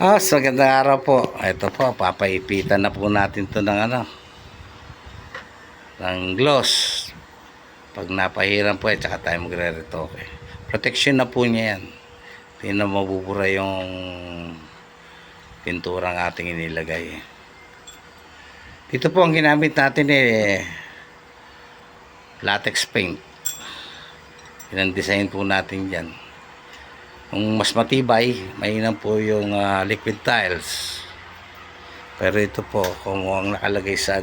So magandang araw po. Ito po, papaipitan na po natin to ng ng gloss. Pag napahiran po, tsaka tayo magre-retoke. Protection na po niya yan. Hindi na mabubura yung pinturang ating inilagay. Dito po ang ginamit natin latex paint. Yan ang design po natin dyan. Kung mas matibay, mainam po yung liquid tiles. Pero ito po, kung ang nakalagay sa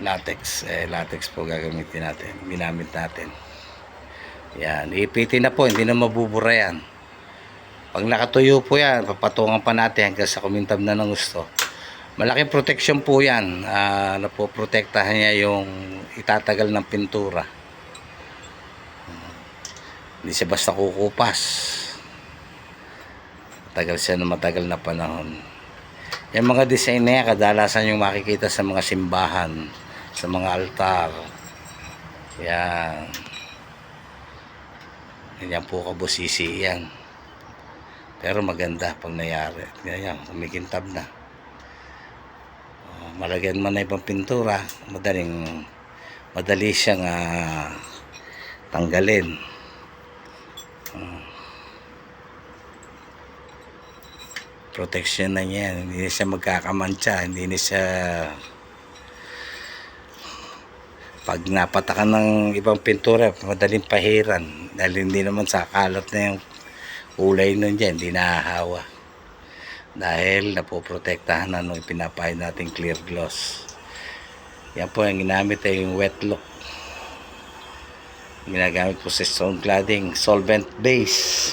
latex, latex po gagamitin natin, ginamit natin. Yan, ipitin na po, hindi na mabubura yan. Pag nakatuyo po yan, papatungan pa natin hanggang sa kumintab na ng gusto. Malaking protection po yan, napoprotektahan niya yung itatagal ng pintura. Hindi siya basta kukupas. Matagal siya na matagal na panahon. Yung mga design na yan, kadalasan yung makikita sa mga simbahan, sa mga altar. Yan. Yan po kabusisi yan. Pero maganda pag nangyari. Yan, kumikintab na. Malagyan man na ibang pintura, madali siyang tanggalin. Protection na niya, hindi na siya magkakamantsa, hindi na siya pag napatakan ng ibang pintura madaling pahiran dahil hindi naman sa kalat na yung kulay nun dyan, hindi nahahawa dahil napoprotektahan na nung pinapahid natin clear gloss. Yan po yung ginamit ay yung wet look, ginagamit po sa stone cladding, solvent base.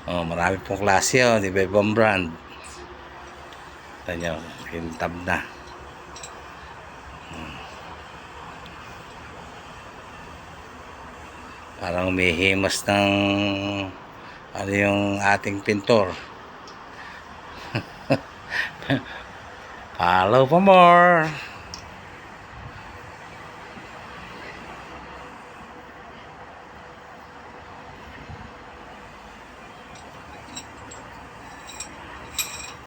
Marami pong klase yun, iba-ibang brand. Ito nyo, kintab na. Parang umihimas ng yung ating pintor. Follow for more.